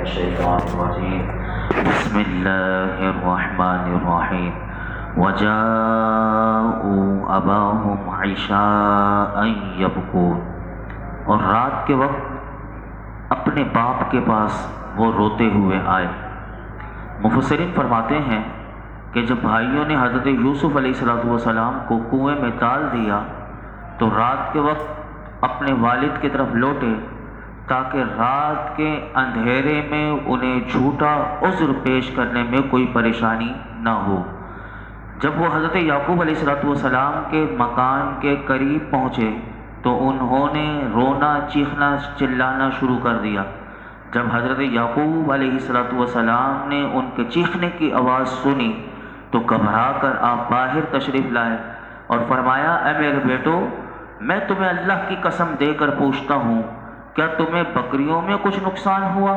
الشيطان الرجيم بسم الله الرحمن الرحيم وجاءوا أباهم عشاء يبكون، اور رات کے وقت اپنے باپ کے پاس وہ روتے ہوئے آئے۔ مفسرین فرماتے ہیں کہ جب بھائیوں نے حضرت یوسف علیہ السلام کو کنویں میں ڈال دیا تو رات کے وقت اپنے والد کی طرف لوٹے تاکہ رات کے اندھیرے میں انہیں جھوٹا عذر پیش کرنے میں کوئی پریشانی نہ ہو۔ جب وہ حضرت یعقوب علیہ السلام کے مکان کے قریب پہنچے تو انہوں نے رونا چیخنا چلانا شروع کر دیا۔ جب حضرت یعقوب علیہ السلام نے ان کے چیخنے کی آواز سنی تو گھبرا کر آپ باہر تشریف لائے اور فرمایا، اے میرے بیٹو، میں تمہیں اللہ کی قسم دے کر پوچھتا ہوں، کیا تمہیں بکریوں میں کچھ نقصان ہوا؟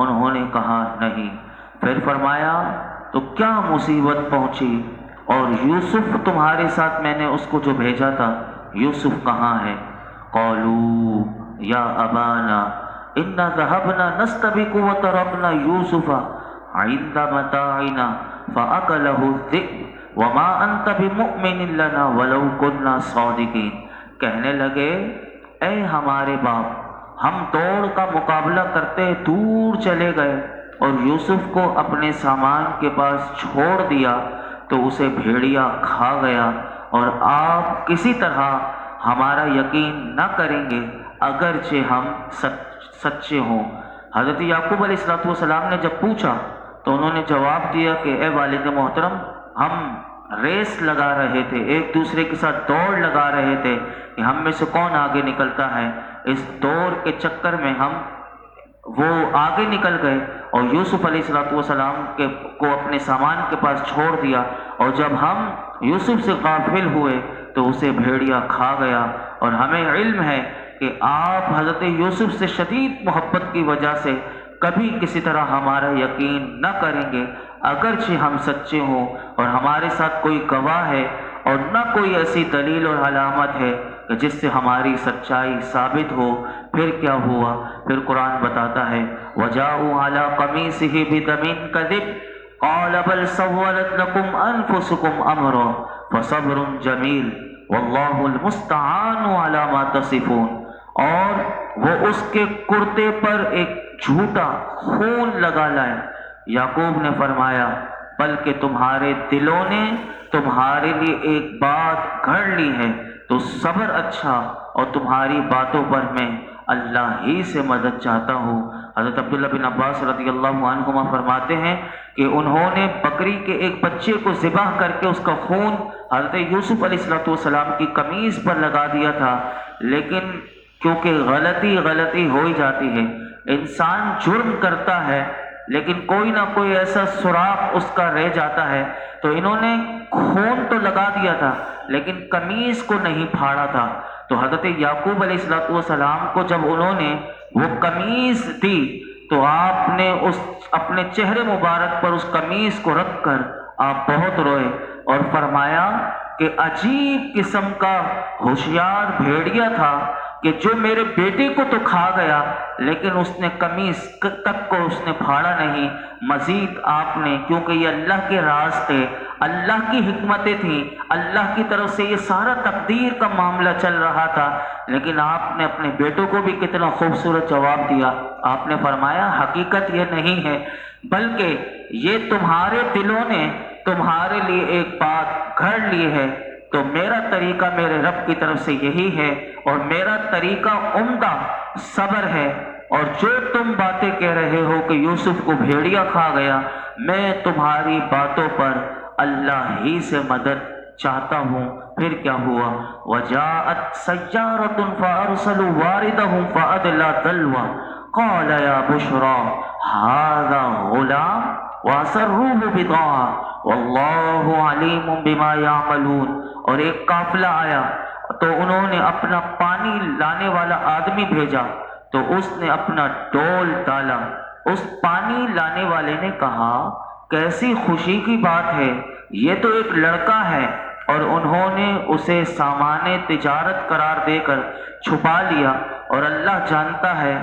انہوں نے کہا نہیں۔ پھر فرمایا، تو کیا مصیبت پہنچی؟ اور یوسف تمہارے ساتھ میں نے اس کو جو بھیجا تھا، یوسف کہاں ہے؟ قالوا یا ابانا انا ذهبنا نستبق وتركنا یوسف عند متاعنا فاكله الذئب وما انت بمؤمن لنا ولو كنا صادقين۔ کہنے لگے، اے ہمارے باپ، ہم دوڑ کا مقابلہ کرتے دور چلے گئے اور یوسف کو اپنے سامان کے پاس چھوڑ دیا تو اسے بھیڑیا کھا گیا، اور آپ کسی طرح ہمارا یقین نہ کریں گے اگرچہ ہم سچے ہوں۔ حضرت یعقوب علیہ السلام نے جب پوچھا تو انہوں نے جواب دیا کہ اے والد محترم، ہم ریس لگا رہے تھے، ایک دوسرے کے ساتھ دوڑ لگا رہے تھے کہ ہم میں سے کون آگے نکلتا ہے۔ اس دوڑ کے چکر میں وہ آگے نکل گئے اور یوسف علیہ السلام کو اپنے سامان کے پاس چھوڑ دیا، اور جب ہم یوسف سے غافل ہوئے تو اسے بھیڑیا کھا گیا، اور ہمیں علم ہے کہ آپ حضرت یوسف سے شدید محبت کی وجہ سے کبھی کسی طرح ہمارا یقین نہ کریں گے اگرچہ ہم سچے ہوں، اور ہمارے ساتھ کوئی گواہ ہے اور نہ کوئی ایسی دلیل اور علامت ہے کہ جس سے ہماری سچائی ثابت ہو۔ پھر کیا ہوا؟ پھر قرآن بتاتا ہے، وَجَاءُوا عَلَىٰ قَمِيصِهِ بِدَمٍ كَذِبٍ قَالَ بَلْ سَوَّلَتْ لَكُمْ أَنفُسُكُمْ أَمْرًا فَصَبْرٌ جَمِيلٌ وَاللَّهُ الْمُسْتَعَانُ عَلَىٰ مَا تَصِفُونَ۔ اور وہ اس کے کرتے پر ایک جھوٹا خون لگا لائے۔ یعقوب نے فرمایا، بلکہ تمہارے دلوں نے تمہارے لیے ایک بات گھڑ لی ہے، تو صبر اچھا، اور تمہاری باتوں پر میں اللہ ہی سے مدد چاہتا ہوں۔ حضرت عبداللہ بن عباس رضی اللہ عنہما فرماتے ہیں کہ انہوں نے بکری کے ایک بچے کو ذبح کر کے اس کا خون حضرت یوسف علیہ السلام کی قمیض پر لگا دیا تھا، لیکن کیونکہ غلطی ہو ہی جاتی ہے، انسان جرم کرتا ہے لیکن کوئی نہ کوئی ایسا سراغ اس کا رہ جاتا ہے، تو انہوں نے خون تو لگا دیا تھا لیکن قمیض کو نہیں پھاڑا تھا۔ تو حضرت یعقوب علیہ السلام کو جب انہوں نے وہ قمیض دی تو آپ نے اپنے چہرے مبارک پر اس قمیض کو رکھ کر آپ بہت روئے اور فرمایا کہ عجیب قسم کا ہوشیار بھیڑیا تھا کہ جو میرے بیٹے کو تو کھا گیا لیکن اس نے قمیض تک کو اس نے پھاڑا نہیں۔ مزید آپ نے، کیونکہ یہ اللہ کے راز تھے، اللہ کی حکمتیں تھیں، اللہ کی طرف سے یہ سارا تقدیر کا معاملہ چل رہا تھا، لیکن آپ نے اپنے بیٹوں کو بھی کتنا خوبصورت جواب دیا۔ آپ نے فرمایا، حقیقت یہ نہیں ہے بلکہ یہ تمہارے دلوں نے تمہارے لیے ایک بات گھڑ لی ہے، تو میرا طریقہ میرے رب کی طرف سے یہی ہے، اور میرا طریقہ عمدہ صبر ہے، اور جو تم باتیں کہہ رہے ہو کہ یوسف کو بھیڑیا کھا گیا، میں تمہاری باتوں پر اللہ ہی سے مدد چاہتا ہوں۔ پھر کیا ہوا؟ وَجَاءَتْ سَيَّارَةٌ فَأَرْسَلُوا وَارِدَهُمْ فَأَدْلَىٰ دَلْوَهُ قَالَ يَا بُشْرَىٰ هَٰذَا غُلَامٌ وَأَسَرُّوهُ بِضَاعَةً وَاللَّهُ عَلِيمٌ بِمَا يَعْمَلُونَ۔ اور ایک قافلہ آیا تو انہوں نے اپنا پانی لانے والا آدمی بھیجا تو اس نے اپنا ڈول ڈالا۔ اس پانی لانے والے نے کہا، کیسی خوشی کی بات ہے، یہ تو ایک لڑکا ہے، اور انہوں نے اسے سامان تجارت قرار دے کر چھپا لیا، اور اللہ جانتا ہے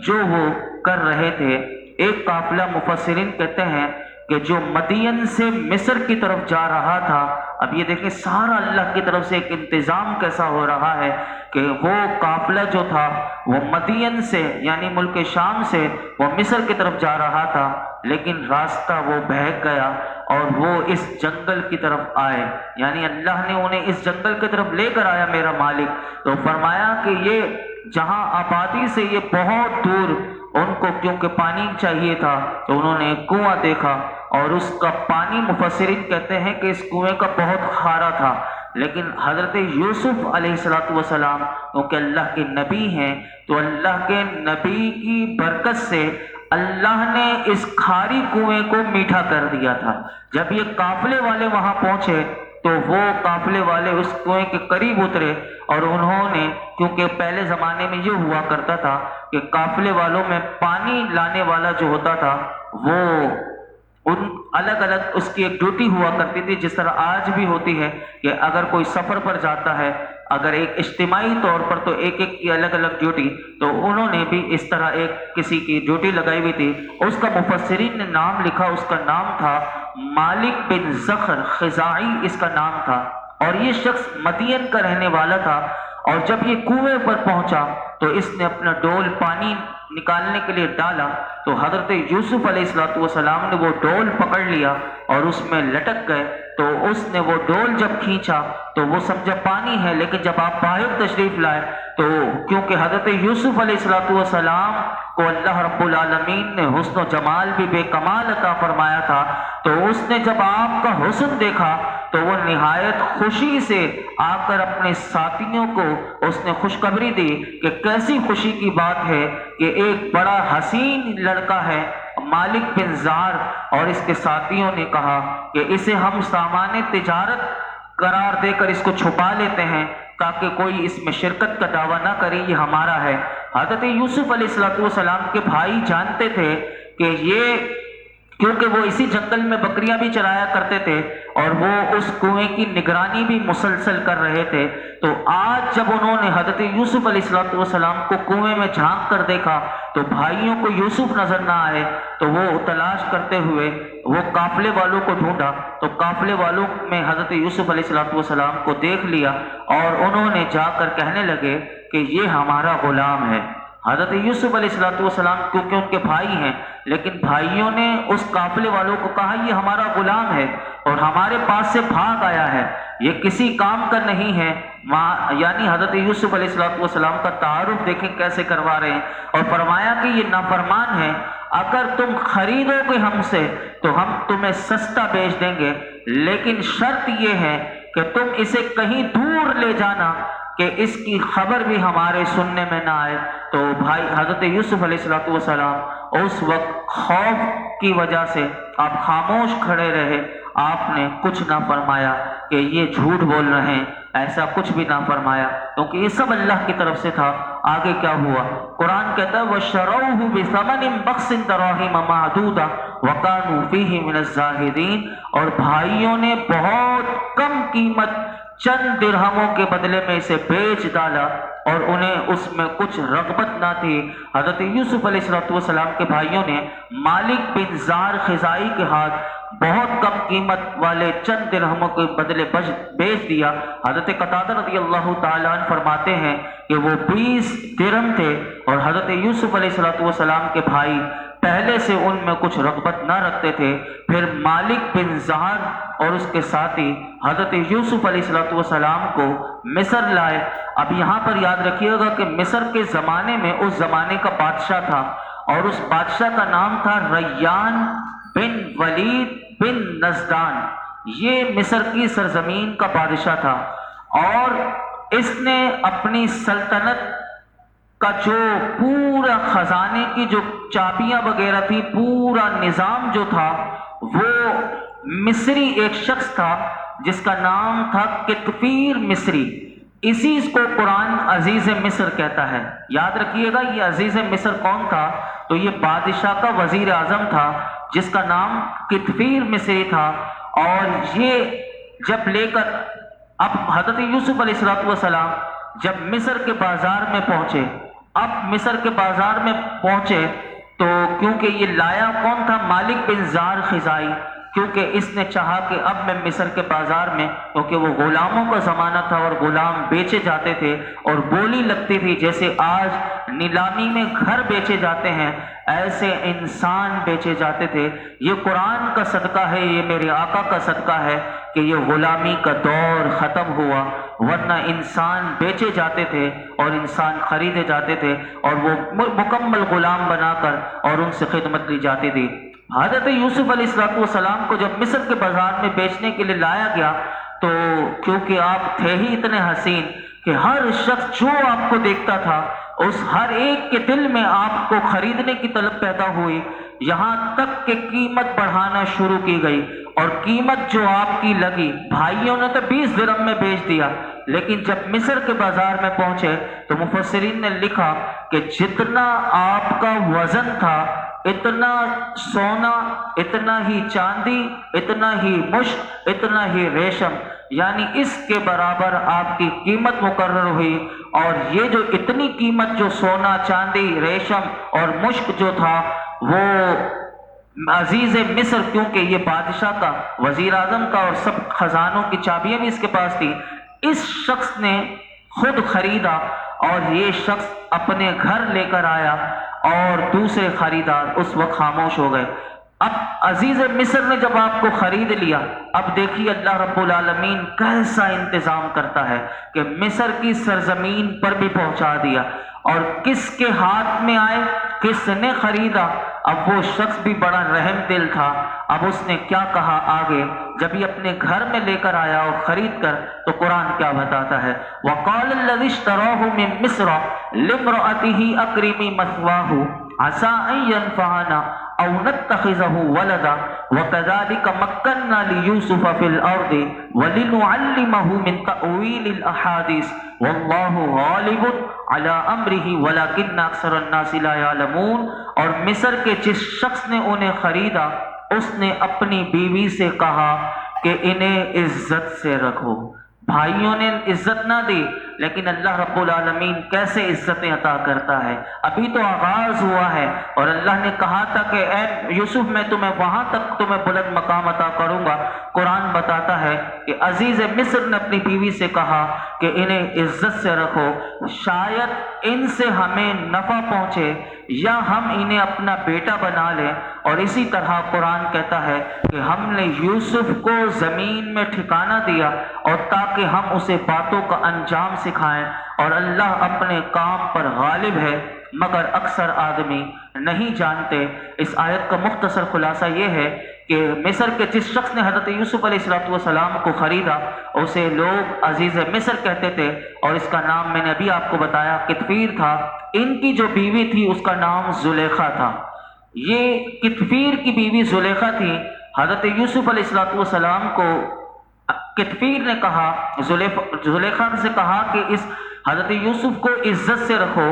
جو وہ کر رہے تھے۔ ایک قافلہ مفسرین کہتے ہیں کہ جو مدین سے مصر کی طرف جا رہا تھا، اب یہ دیکھیں سارا اللہ کی طرف سے ایک انتظام کیسا ہو رہا ہے کہ وہ قافلہ جو تھا وہ مدین سے یعنی ملک شام سے وہ مصر کی طرف جا رہا تھا، لیکن راستہ وہ بہک گیا اور وہ اس جنگل کی طرف آئے، یعنی اللہ نے انہیں اس جنگل کی طرف لے کر آیا میرا مالک۔ تو فرمایا کہ یہ جہاں آبادی سے یہ بہت دور ان کو کیونکہ پانی چاہیے تھا تو انہوں نے ایک کنواں دیکھا، اور اس کا پانی مفسرین کہتے ہیں کہ اس کنویں کا بہت کھارا تھا، لیکن حضرت یوسف علیہ السلام کیونکہ اللہ کے نبی ہیں تو اللہ کے نبی کی برکت سے اللہ نے اس کھاری کنویں کو میٹھا کر دیا تھا۔ جب یہ قافلے والے وہاں پہنچے تو وہ قافلے والے اس کنویں کے قریب اترے، اور انہوں نے کیونکہ پہلے زمانے میں یہ ہوا کرتا تھا کہ قافلے والوں میں پانی لانے والا جو ہوتا تھا وہ ان الگ الگ اس کی ایک ڈیوٹی ہوا کرتی تھی، جس طرح آج بھی ہوتی ہے کہ اگر کوئی سفر پر جاتا ہے اگر ایک اجتماعی طور پر تو ایک ایک کی الگ الگ ڈیوٹی، تو انہوں نے بھی اس طرح ایک کسی کی ڈیوٹی لگائی ہوئی تھی۔ اس کا مفسرین نے نام لکھا، اس کا نام تھا مالک بن زخر خزاعی اس کا نام تھا، اور یہ شخص مدین کا رہنے والا تھا۔ اور جب یہ کنویں پر پہنچا تو اس نے اپنا ڈول پانی نکالنے کے لیے ڈالا تو حضرت یوسف علیہ السلام نے وہ ڈول پکڑ لیا اور اس میں لٹک گئے، تو اس نے وہ ڈول جب کھینچا تو وہ سمجھا پانی ہے، لیکن جب آپ باہر تشریف لائے تو کیونکہ حضرت یوسف علیہ السلام کو اللہ رب العالمین نے حسن و جمال بھی بے کمال عطا فرمایا تھا، تو اس نے جب آپ کا حسن دیکھا تو وہ نہایت خوشی سے آ کر اپنے ساتھیوں کو اس نے خوشخبری دی کہ کیسی خوشی کی بات ہے کہ ایک بڑا حسین لڑکا ہے مالک بن زار، اور اس کے ساتھیوں نے کہا کہ اسے ہم سامان تجارت قرار دے کر اس کو چھپا لیتے ہیں تاکہ کوئی اس میں شرکت کا دعویٰ نہ کرے، یہ ہمارا ہے۔ حضرت یوسف علیہ السلام کے بھائی جانتے تھے کہ یہ کیونکہ وہ اسی جنگل میں بکریاں بھی چرایا کرتے تھے اور وہ اس کنویں کی نگرانی بھی مسلسل کر رہے تھے، تو آج جب انہوں نے حضرت یوسف علیہ السلام کو کنویں میں جھانک کر دیکھا تو بھائیوں کو یوسف نظر نہ آئے، تو وہ تلاش کرتے ہوئے وہ قافلے والوں کو ڈھونڈا، تو قافلے والوں میں حضرت یوسف علیہ السلام کو دیکھ لیا اور انہوں نے جا کر کہنے لگے کہ یہ ہمارا غلام ہے۔ حضرت یوسف علیہ السلام کیونکہ ان کے بھائی ہیں، لیکن بھائیوں نے اس قافلے والوں کو کہا یہ ہمارا غلام ہے اور ہمارے پاس سے بھاگ آیا ہے، یہ کسی کام کا نہیں ہے، یعنی حضرت یوسف علیہ السلام کا تعارف دیکھیں کیسے کروا رہے ہیں، اور فرمایا کہ یہ نافرمان ہے، اگر تم خریدو گے ہم سے تو ہم تمہیں سستا بیچ دیں گے، لیکن شرط یہ ہے کہ تم اسے کہیں دور لے جانا کہ اس کی خبر بھی ہمارے سننے میں نہ آئے۔ تو بھائی حضرت یوسف علیہ السلام اس وقت خوف کی وجہ سے آپ خاموش کھڑے رہے، آپ نے کچھ نہ فرمایا کہ یہ جھوٹ بول رہے ہیں، ایسا کچھ بھی نہ فرمایا کیونکہ یہ سب اللہ کی طرف سے تھا۔ آگے کیا ہوا؟ قرآن کہتا ہے وَشَرَوْهُ بِثَمَنٍ بَخْسٍ دَرَاهِمَ مَعْدُودَةٍ وَكَانُوا فِيهِ مِنَ الزَّاهِدِينَ، اور بھائیوں نے بہت کم قیمت چند درہموں کے بدلے میں اسے بیچ ڈالا اور انہیں اس میں کچھ رغبت نہ تھی۔ حضرت یوسف علیہ السلام کے بھائیوں نے مالک بن زار خزائی کے ہاتھ بہت کم قیمت والے چند درہموں کے بدلے بیچ دیا۔ حضرت قتادہ رضی اللہ تعالیٰ عنہ فرماتے ہیں کہ وہ 20 درہم تھے اور حضرت یوسف علیہ السلام کے بھائی پہلے سے ان میں کچھ رغبت نہ رکھتے تھے۔ پھر مالک بن زہر اور اس کے ساتھی حضرت یوسف علیہ السلام کو مصر لائے۔ اب یہاں پر یاد رکھیے گا کہ مصر کے زمانے میں اس زمانے کا بادشاہ تھا اور اس بادشاہ کا نام تھا ریان بن ولید بن نزدان، یہ مصر کی سرزمین کا بادشاہ تھا، اور اس نے اپنی سلطنت کا جو پورا خزانے کی جو چابیاں وغیرہ تھی، پورا نظام جو تھا، وہ مصری ایک شخص تھا جس کا نام تھا کتفیر مصری، اسی کو قرآن عزیز مصر کہتا ہے۔ یاد رکھیے گا یہ عزیز مصر کون تھا؟ تو یہ بادشاہ کا وزیر اعظم تھا جس کا نام کتفیر مصری تھا، اور یہ جب لے کر اب حضرت یوسف علیہ السلام جب مصر کے بازار میں پہنچے، اب مصر کے بازار میں پہنچے تو کیونکہ یہ لایا کون تھا؟ مالک بن زار خزائی، کیونکہ اس نے چاہا کہ اب میں مصر کے بازار میں، کیونکہ وہ غلاموں کا زمانہ تھا اور غلام بیچے جاتے تھے اور بولی لگتی تھی، جیسے آج نیلامی میں گھر بیچے جاتے ہیں ایسے انسان بیچے جاتے تھے۔ یہ قرآن کا صدقہ ہے، یہ میرے آقا کا صدقہ ہے کہ یہ غلامی کا دور ختم ہوا، ورنہ انسان بیچے جاتے تھے اور انسان خریدے جاتے تھے اور وہ مکمل غلام بنا کر اور ان سے خدمت لی جاتی تھی۔ حضرت یوسف علیہ السلام کو جب مصر کے بازار میں بیچنے کے لیے لایا گیا تو کیونکہ آپ تھے ہی اتنے حسین کہ ہر شخص جو آپ کو دیکھتا تھا اس ہر ایک کے دل میں آپ کو خریدنے کی طلب پیدا ہوئی، یہاں تک کہ قیمت بڑھانا شروع کی گئی، اور قیمت جو آپ کی لگی، بھائیوں نے تو 20 درہم میں بیچ دیا، لیکن جب مصر کے بازار میں پہنچے تو مفسرین نے لکھا کہ جتنا آپ کا وزن تھا، اتنا سونا، اتنا ہی چاندی، اتنا ہی مشک، اتنا ہی ریشم، یعنی اس کے برابر آپ کی قیمت مقرر ہوئی۔ اور یہ جو اتنی قیمت، جو سونا، چاندی، ریشم اور مشک جو تھا، وہ عزیز مصر، کیونکہ یہ بادشاہ کا، وزیر اعظم کا اور سب خزانوں کی چابیاں بھی اس کے پاس تھی، اس شخص نے خود خریدا اور یہ شخص اپنے گھر لے کر آیا اور دوسرے خریدار اس وقت خاموش ہو گئے۔ اب عزیز مصر نے جب آپ کو خرید لیا، اب دیکھیے اللہ رب العالمین کیسا انتظام کرتا ہے کہ مصر کی سرزمین پر بھی پہنچا دیا، اور کس کے ہاتھ میں آئے، کس نے خریدا؟ اب وہ شخص بھی بڑا رحم دل تھا، اب اس نے کیا کہا آگے جب یہ اپنے گھر میں لے کر آیا اور خرید کر، تو قرآن کیا بتاتا ہے؟ وَقَالَ الَّذِي اشْتَرَاهُ مِن مِّصْرَ لِامْرَأَتِهِ أَكْرِمِي مَثْوَاهُ عَسَىٰ أَن يَنفَعَنَا أَوْ نَتَّخِذَهُ وَلَدًا وَكَذَٰلِكَ مَكَّنَّا لِيُوسُفَ فِي الْأَرْضِ وَلِنُعَلِّمَهُ مِن تَأْوِيلِ الْأَحَادِيثِ وَاللَّهُ غَالِبٌ عَلَىٰ أَمْرِهِ وَلَٰكِنَّ أَكْثَرَ النَّاسِ لَا يَعْلَمُونَ۔ اور مصر کے جس شخص نے انہیں خریدا، اس نے اپنی بیوی سے کہا کہ انہیں عزت سے رکھو۔ بھائیوں نے عزت نہ دی، لیکن اللہ رب العالمین کیسے عزتیں عطا کرتا ہے۔ ابھی تو آغاز ہوا ہے اور اللہ نے کہا تھا کہ اے یوسف میں تمہیں وہاں تک تمہیں بلند مقام عطا کروں گا۔ قرآن بتاتا ہے کہ عزیز مصر نے اپنی بیوی سے کہا کہ انہیں عزت سے رکھو، شاید ان سے ہمیں نفع پہنچے یا ہم انہیں اپنا بیٹا بنا لیں۔ اور اسی طرح قرآن کہتا ہے کہ ہم نے یوسف کو زمین میں ٹھکانہ دیا اور تاکہ ہم اسے باتوں کا انجام سکھائیں، اور اللہ اپنے کام پر غالب ہے مگر اکثر آدمی نہیں جانتے۔ اس آیت کا مختصر خلاصہ یہ ہے کہ مصر کے جس شخص نے حضرت یوسف علیہ السلام کو خریدا، اسے لوگ عزیز مصر کہتے تھے، اور اس کا نام میں نے ابھی آپ کو بتایا کتفیر تھا۔ ان کی جو بیوی تھی اس کا نام زلیخا تھا۔ یہ کتفیر کی بیوی زلیخا تھی۔ حضرت یوسف علیہ السلام کو کتفیر نے کہا، زلیخا سے کہا کہ اس حضرت یوسف کو عزت سے رکھو،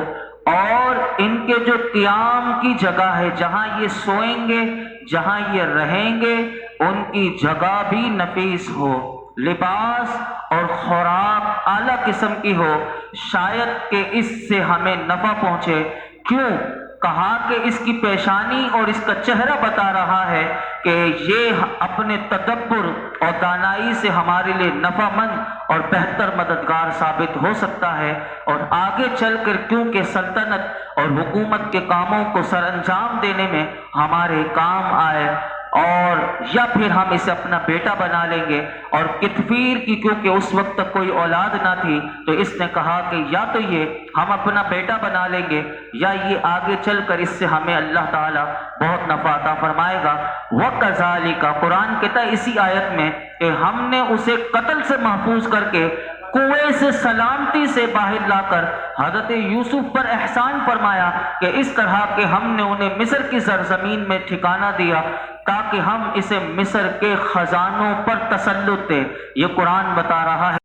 اور ان کے جو قیام کی جگہ ہے، جہاں یہ سوئیں گے، جہاں یہ رہیں گے، ان کی جگہ بھی نفیس ہو، لباس اور خوراک اعلیٰ قسم کی ہو، شاید کہ اس سے ہمیں نفع پہنچے۔ کیوں؟ کہا کہ اس کی پیشانی اور اس کا چہرہ بتا رہا ہے کہ یہ اپنے تدبر اور دانائی سے ہمارے لیے نفع مند اور بہتر مددگار ثابت ہو سکتا ہے، اور آگے چل کر کیونکہ سلطنت اور حکومت کے کاموں کو سر انجام دینے میں ہمارے کام آئے، اور یا پھر ہم اسے اپنا بیٹا بنا لیں گے۔ اور کتفیر کی کیونکہ اس وقت تک کوئی اولاد نہ تھی، تو اس نے کہا کہ یا تو یہ ہم اپنا بیٹا بنا لیں گے، یا یہ آگے چل کر اس سے ہمیں اللہ تعالیٰ بہت نفع عطا فرمائے گا۔ وَكَذَلِكَ، قرآن کہتا ہے اسی آیت میں کہ ہم نے اسے قتل سے محفوظ کر کے کنویں سے سلامتی سے باہر لا کر حضرت یوسف پر احسان فرمایا کہ اس طرح کہ ہم نے انہیں مصر کی سرزمین میں ٹھکانہ دیا تاکہ ہم اسے مصر کے خزانوں پر تسلط دیں۔ یہ قرآن بتا رہا ہے۔